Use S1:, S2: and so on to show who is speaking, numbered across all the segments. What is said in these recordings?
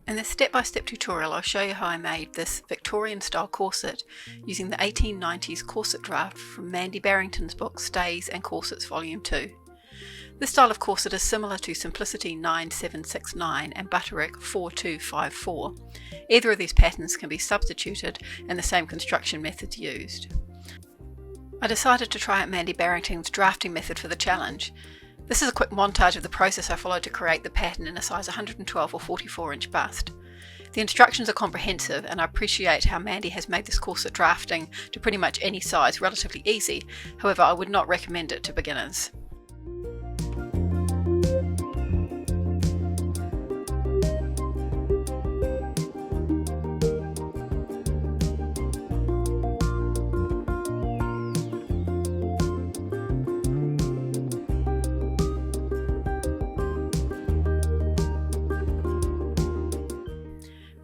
S1: In this step-by-step tutorial I'll show you how I made this Victorian-style corset using the 1890s corset draft from Mandy Barrington's book Stays and Corsets Volume 2. This style of corset is similar to Simplicity 9769 and Butterick 4254. Either of these patterns can be substituted and the same construction methods used. I decided to try out Mandy Barrington's drafting method for the challenge. This is a quick montage of the process I followed to create the pattern in a size 112 or 44 inch bust. The instructions are comprehensive and I appreciate how Mandy has made this corset drafting to pretty much any size relatively easy, however I would not recommend it to beginners.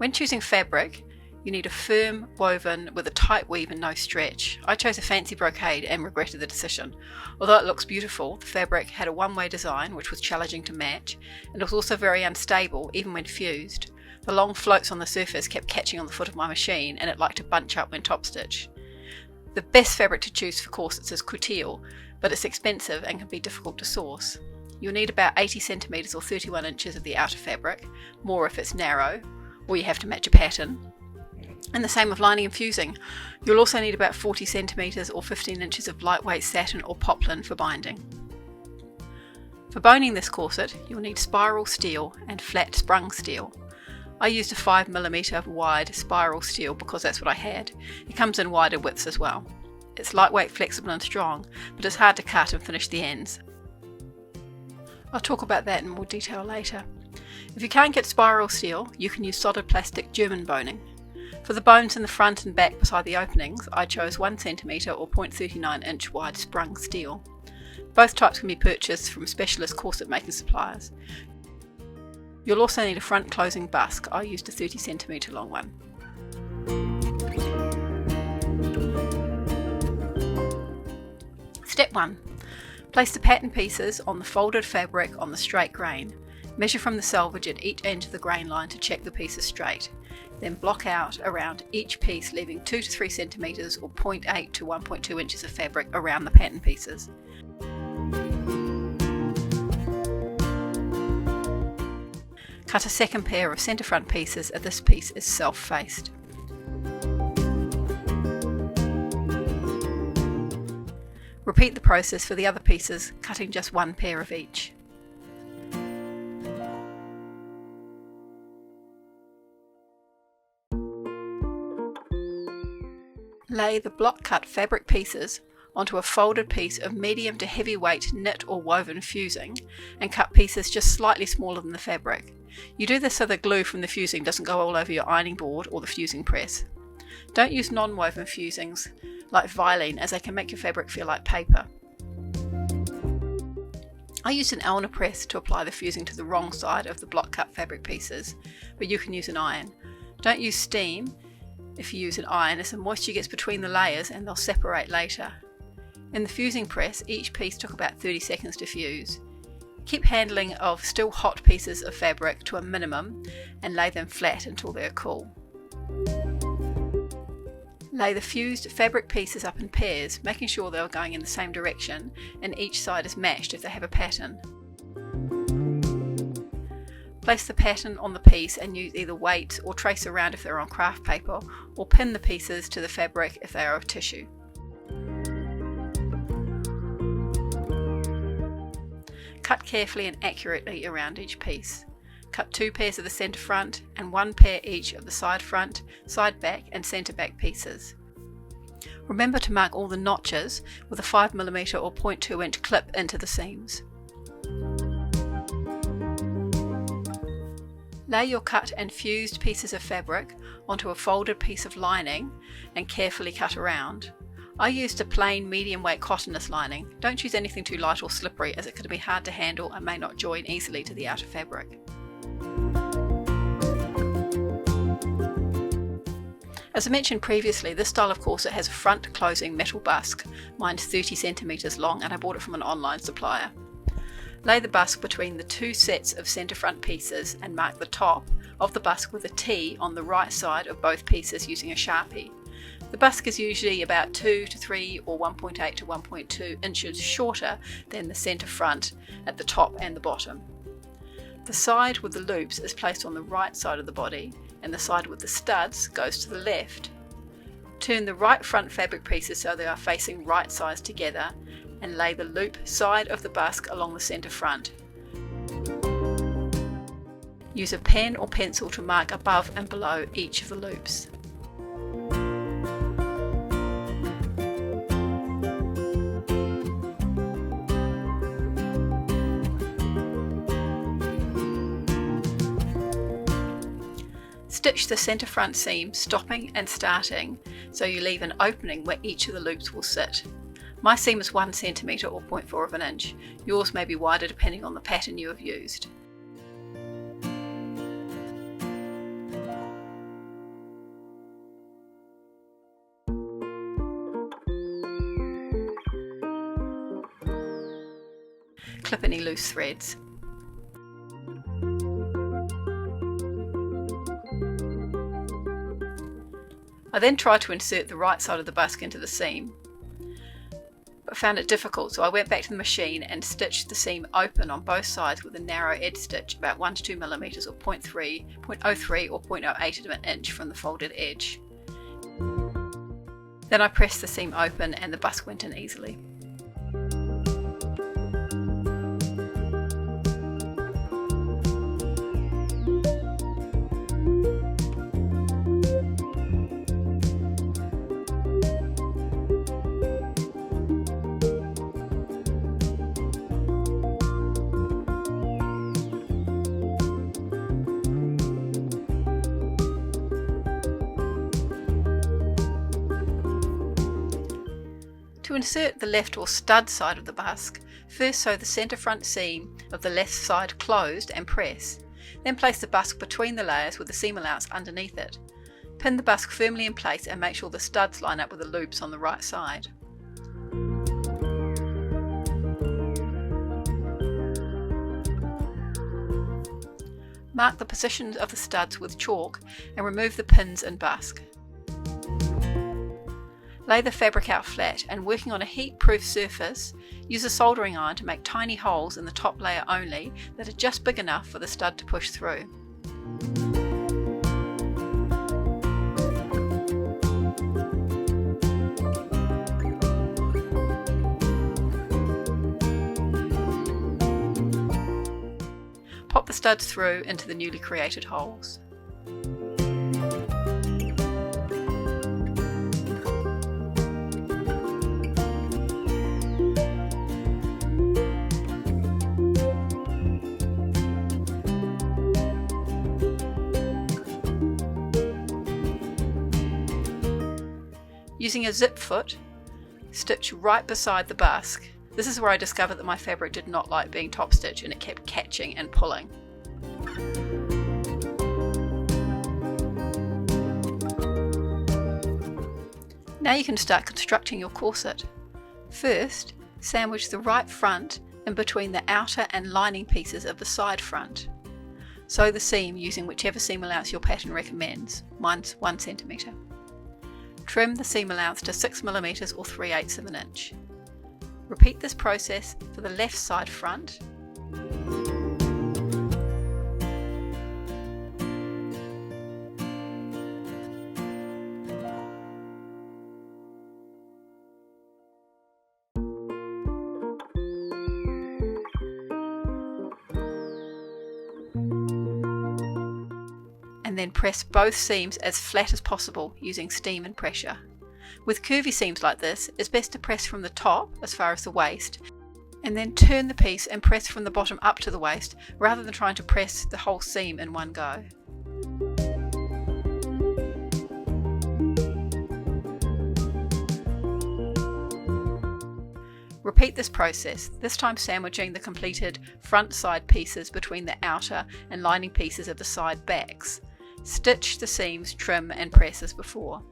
S1: When choosing fabric, you need a firm woven with a tight weave and no stretch. I chose a fancy brocade and regretted the decision. Although it looks beautiful, the fabric had a one-way design which was challenging to match, and it was also very unstable even when fused. The long floats on the surface kept catching on the foot of my machine and it liked to bunch up when top stitch. The best fabric to choose for corsets is coutil, but it's expensive and can be difficult to source. You'll need about 80 centimeters or 31 inches of the outer fabric, more if it's narrow, or you have to match a pattern. And the same with lining and fusing. You'll also need about 40 centimeters or 15 inches of lightweight satin or poplin for binding. For boning this corset, you'll need spiral steel and flat sprung steel. I used a 5mm wide spiral steel because that's what I had. It comes in wider widths as well. It's lightweight, flexible and strong, but it's hard to cut and finish the ends. I'll talk about that in more detail later. If you can't get spiral steel, you can use solid plastic German boning. For the bones in the front and back beside the openings, I chose 1cm or 0.39 inch wide sprung steel. Both types can be purchased from specialist corset making suppliers. You'll also need a front closing busk. I used a 30cm long one. Step 1. Place the pattern pieces on the folded fabric on the straight grain. Measure from the selvage at each end of the grain line to check the piece is straight. Then block out around each piece, leaving 2 to 3 centimeters or 0.8 to 1.2 inches of fabric around the pattern pieces. Cut a second pair of centre front pieces as this piece is self-faced. Repeat the process for the other pieces, cutting just one pair of each. Lay the block cut fabric pieces onto a folded piece of medium to heavyweight knit or woven fusing and cut pieces just slightly smaller than the fabric. You do this so the glue from the fusing doesn't go all over your ironing board or the fusing press. Don't use non-woven fusings like Vilene as they can make your fabric feel like paper. I used an Elna press to apply the fusing to the wrong side of the block cut fabric pieces, but you can use an iron. Don't use steam if you use an iron, as the moisture gets between the layers and they'll separate later. In the fusing press, each piece took about 30 seconds to fuse. Keep handling of still hot pieces of fabric to a minimum and lay them flat until they're cool. Lay the fused fabric pieces up in pairs, making sure they are going in the same direction and each side is matched if they have a pattern. Place the pattern on the piece and use either weights or trace around if they're on craft paper, or pin the pieces to the fabric if they are of tissue. Cut carefully and accurately around each piece. Cut 2 pairs of the centre front and 1 pair each of the side front, side back and centre back pieces. Remember to mark all the notches with a 5mm or 0.2 inch clip into the seams. Lay your cut and fused pieces of fabric onto a folded piece of lining and carefully cut around. I used a plain medium weight cottonless lining. Don't choose anything too light or slippery as it can be hard to handle and may not join easily to the outer fabric. As I mentioned previously, this style of corset has a front closing metal busk. Mine's 30 centimeters long and I bought it from an online supplier. Lay the busk between the two sets of centre front pieces and mark the top of the busk with a T on the right side of both pieces using a Sharpie. The busk is usually about 2 to 3 or 1.8 to 1.2 inches shorter than the centre front at the top and the bottom. The side with the loops is placed on the right side of the body and the side with the studs goes to the left. Turn the right front fabric pieces so they are facing right sides together and lay the loop side of the busk along the centre front. Use a pen or pencil to mark above and below each of the loops. Stitch the centre front seam stopping and starting so you leave an opening where each of the loops will sit. My seam is 1 cm or 0.4 of an inch. Yours may be wider depending on the pattern you have used. Clip any loose threads. I then tried to insert the right side of the busk into the seam, but found it difficult, so I went back to the machine and stitched the seam open on both sides with a narrow edge stitch about 1 to 2 mm or 0.03 or 0.08 of an inch from the folded edge. Then I pressed the seam open and the busk went in easily. To insert the left or stud side of the busk, first sew the centre front seam of the left side closed and press. Then place the busk between the layers with the seam allowance underneath it. Pin the busk firmly in place and make sure the studs line up with the loops on the right side. Mark the positions of the studs with chalk and remove the pins and busk. Lay the fabric out flat and, working on a heat-proof surface, use a soldering iron to make tiny holes in the top layer only that are just big enough for the stud to push through. Pop the studs through into the newly created holes. Using a zip foot, stitch right beside the busk. This is where I discovered that my fabric did not like being top stitched and it kept catching and pulling. Now you can start constructing your corset. First, sandwich the right front in between the outer and lining pieces of the side front. Sew the seam using whichever seam allowance your pattern recommends. Mine's 1 cm. Trim the seam allowance to 6 mm or 3/8 of an inch. Repeat this process for the left side front. And then press both seams as flat as possible using steam and pressure. With curvy seams like this, it's best to press from the top as far as the waist, and then turn the piece and press from the bottom up to the waist, rather than trying to press the whole seam in one go. Repeat this process, this time sandwiching the completed front side pieces between the outer and lining pieces of the side backs. Stitch the seams, trim and press as before.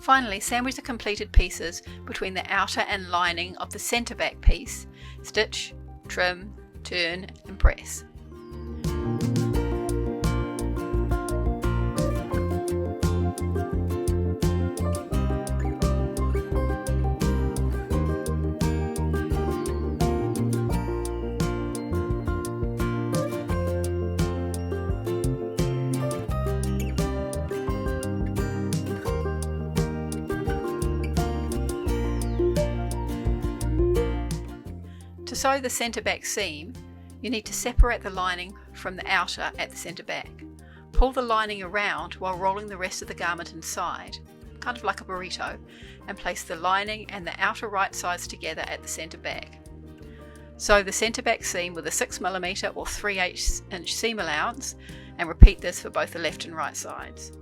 S1: Finally, sandwich the completed pieces between the outer and lining of the centre back piece. Stitch, trim, turn and press. To sew the centre back seam, you need to separate the lining from the outer at the centre back. Pull the lining around while rolling the rest of the garment inside, kind of like a burrito, and place the lining and the outer right sides together at the centre back. Sew the centre back seam with a 6mm or 3/8 inch seam allowance and repeat this for both the left and right sides.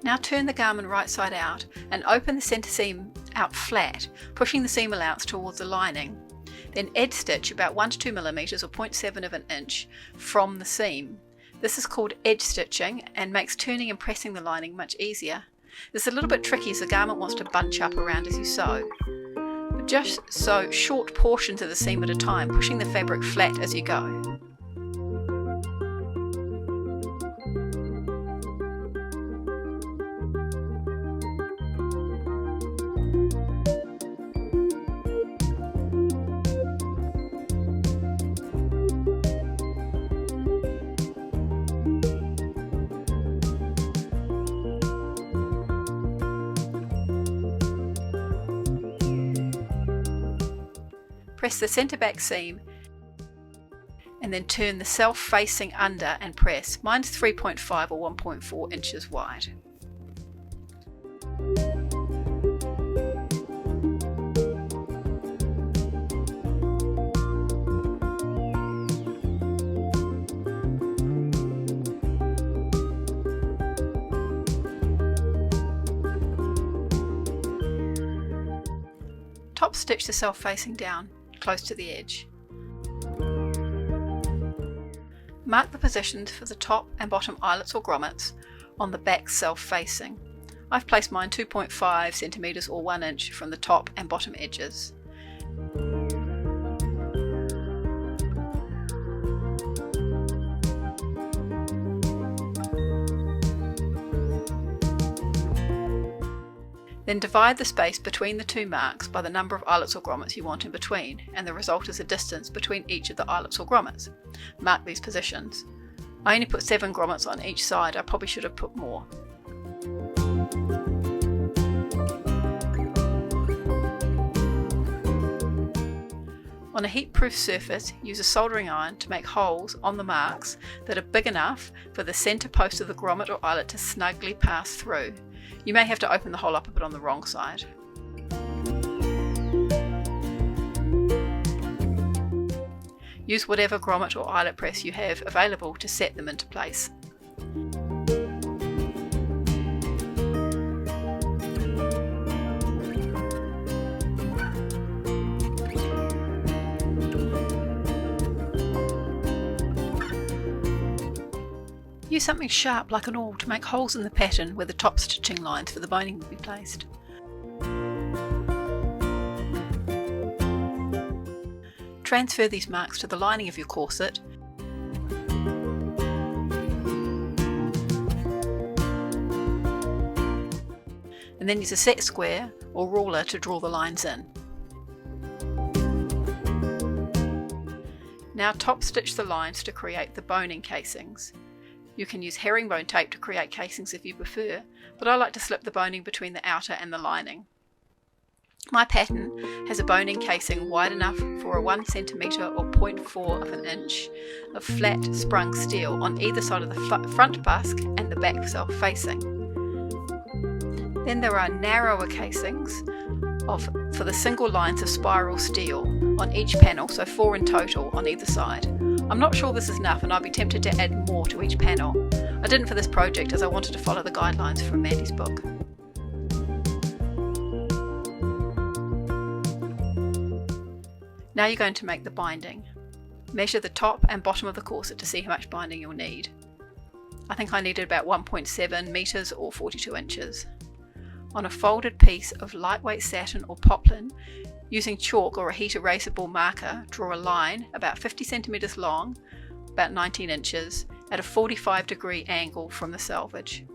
S1: Now turn the garment right side out and open the centre seam out flat, pushing the seam allowance towards the lining. Then edge stitch about 1 to 2mm or 0.7 of an inch from the seam. This is called edge stitching and makes turning and pressing the lining much easier. This is a little bit tricky as the garment wants to bunch up around as you sew. But just sew short portions of the seam at a time, pushing the fabric flat as you go. Press the centre back seam and then turn the self-facing under and press. Mine's 3.5 or 1.4 inches wide. Top stitch the self-facing down close to the edge. Mark the positions for the top and bottom eyelets or grommets on the back self-facing. I've placed mine 2.5 cm or 1 inch from the top and bottom edges. Then divide the space between the two marks by the number of eyelets or grommets you want in between, and the result is the distance between each of the eyelets or grommets. Mark these positions. I only put 7 grommets on each side, I probably should have put more. On a heat-proof surface, use a soldering iron to make holes on the marks that are big enough for the centre post of the grommet or eyelet to snugly pass through. You may have to open the hole up a bit on the wrong side. Use whatever grommet or eyelet press you have available to set them into place. Use something sharp like an awl to make holes in the pattern where the top stitching lines for the boning will be placed. Transfer these marks to the lining of your corset and then use a set square or ruler to draw the lines in. Now top stitch the lines to create the boning casings. You can use herringbone tape to create casings if you prefer, but I like to slip the boning between the outer and the lining. My pattern has a boning casing wide enough for a 1 cm or 0.4 of an inch of flat sprung steel on either side of the front busk and the back self-facing. Then there are narrower casings for the single lines of spiral steel on each panel, so 4 in total on either side. I'm not sure this is enough and I'd be tempted to add more to each panel. I didn't for this project as I wanted to follow the guidelines from Mandy's book. Now you're going to make the binding. Measure the top and bottom of the corset to see how much binding you'll need. I think I needed about 1.7 metres or 42 inches. On a folded piece of lightweight satin or poplin, using chalk or a heat erasable marker, draw a line about 50 centimetres long, about 19 inches, at a 45-degree angle from the selvage.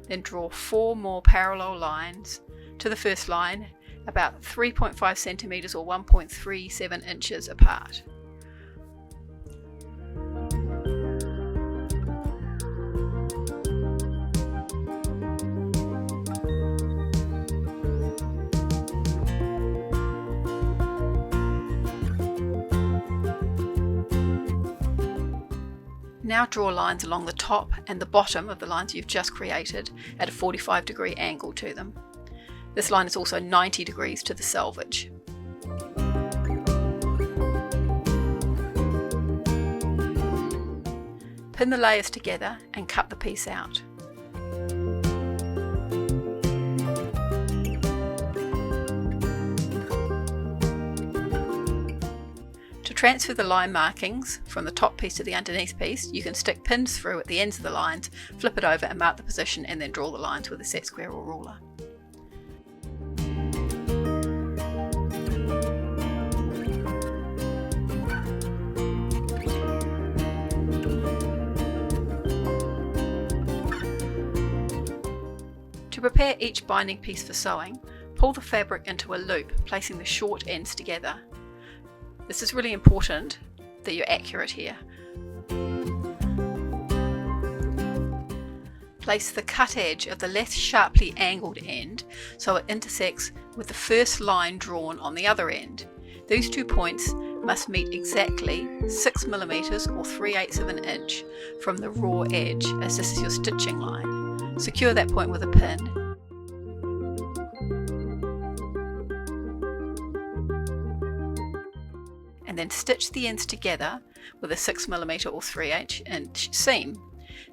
S1: Then draw 4 more parallel lines to the first line, about 3.5 centimetres or 1.37 inches apart. Now draw lines along the top and the bottom of the lines you've just created at a 45-degree angle to them. This line is also 90 degrees to the selvage. Pin the layers together and cut the piece out. To transfer the line markings from the top piece to the underneath piece, you can stick pins through at the ends of the lines, flip it over and mark the position, and then draw the lines with a set square or ruler. To prepare each binding piece for sewing, pull the fabric into a loop, placing the short ends together. This is really important that you're accurate here. Place the cut edge of the less sharply angled end so it intersects with the first line drawn on the other end. These 2 points must meet exactly 6 millimeters or 3/8 of an inch from the raw edge, as this is your stitching line. Secure that point with a pin. And then stitch the ends together with a 6 millimeter or 3/8 inch seam.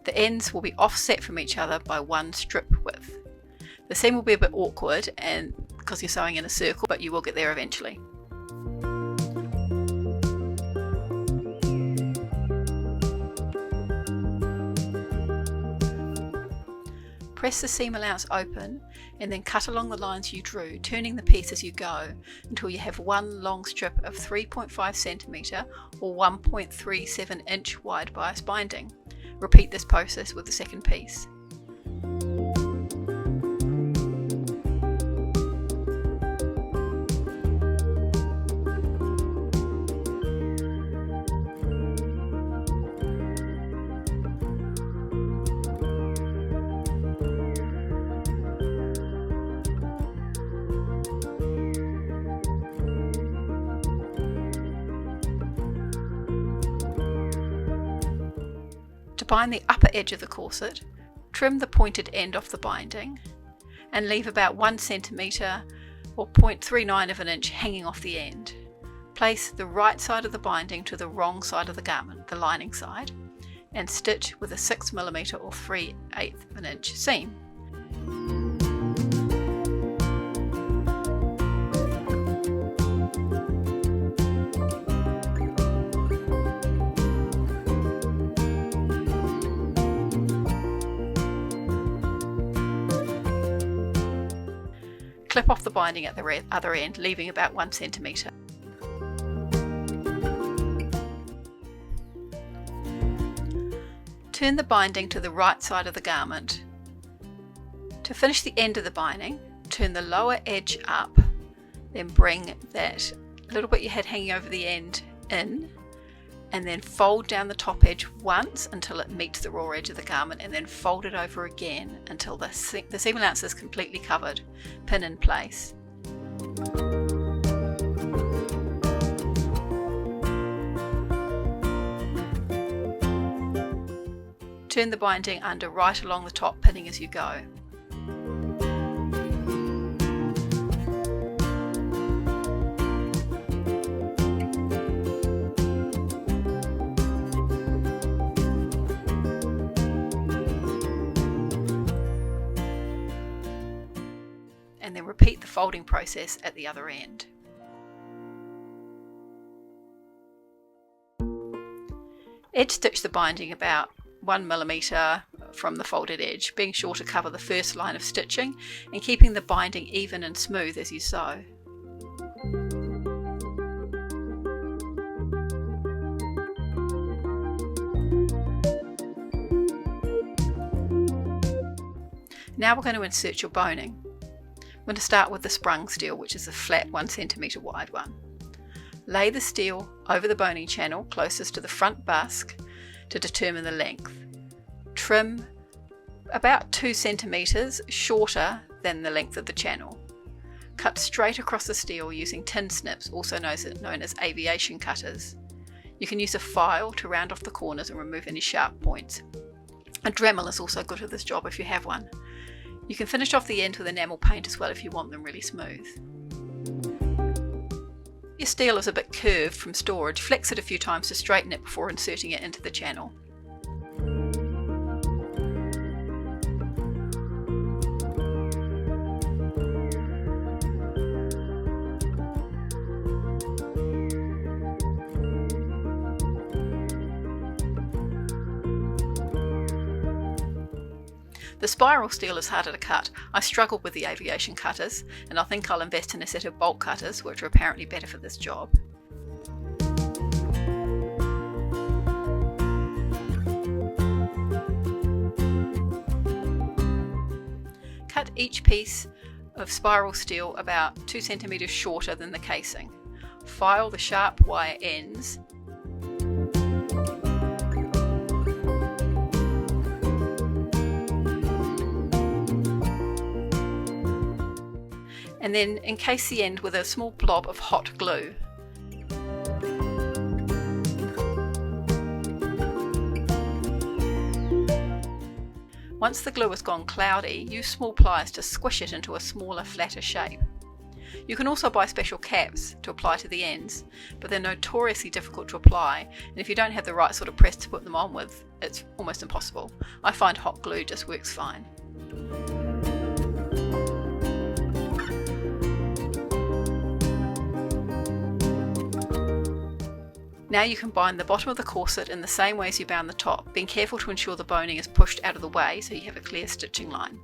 S1: The ends will be offset from each other by 1 strip width. The seam will be a bit awkward and because you're sewing in a circle, but you will get there eventually. Press the seam allowance open and then cut along the lines you drew, turning the piece as you go until you have one long strip of 3.5 centimeter or 1.37 inch wide bias binding. Repeat this process with the second piece. To bind the upper edge of the corset, trim the pointed end off the binding and leave about 1 centimeter or 0.39 of an inch hanging off the end. Place the right side of the binding to the wrong side of the garment, the lining side, and stitch with a 6 millimeter or 3/8 of an inch seam. Clip off the binding at the other end, leaving about 1 centimeter. Turn the binding to the right side of the garment. To finish the end of the binding, turn the lower edge up, then bring that little bit you had hanging over the end in, and then fold down the top edge once until it meets the raw edge of the garment, and then fold it over again until the seam allowance is completely covered. Pin in place. Turn the binding under right along the top, pinning as you go. repeat the folding process at the other end. Edge stitch the binding about 1 mm from the folded edge, being sure to cover the first line of stitching and keeping the binding even and smooth as you sew. Now we're going to insert your boning. I'm going to start with the sprung steel, which is a flat 1 cm wide one. Lay the steel over the boning channel closest to the front busk to determine the length. Trim about 2 cm shorter than the length of the channel. Cut straight across the steel using tin snips, also known as aviation cutters. You can use a file to round off the corners and remove any sharp points. A Dremel is also good at this job if you have one. You can finish off the ends with enamel paint as well if you want them really smooth. If your steel is a bit curved from storage, flex it a few times to straighten it before inserting it into the channel. The spiral steel is harder to cut. I struggled with the aviation cutters, and I think I'll invest in a set of bolt cutters, which are apparently better for this job. Cut each piece of spiral steel about 2 cm shorter than the casing. File the sharp wire ends and then encase the end with a small blob of hot glue. Once the glue has gone cloudy, use small pliers to squish it into a smaller, flatter shape. You can also buy special caps to apply to the ends, but they're notoriously difficult to apply, and if you don't have the right sort of press to put them on with, it's almost impossible. I find hot glue just works fine. Now you can bind the bottom of the corset in the same way as you bound the top, being careful to ensure the boning is pushed out of the way so you have a clear stitching line.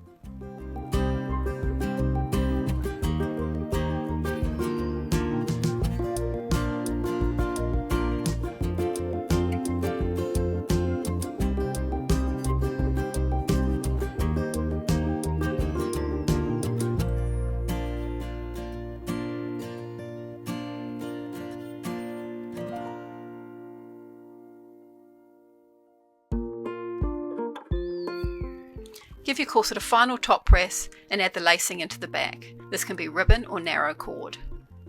S1: Give your corset a final top press and add the lacing into the back. This can be ribbon or narrow cord.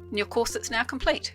S1: And your corset's now complete.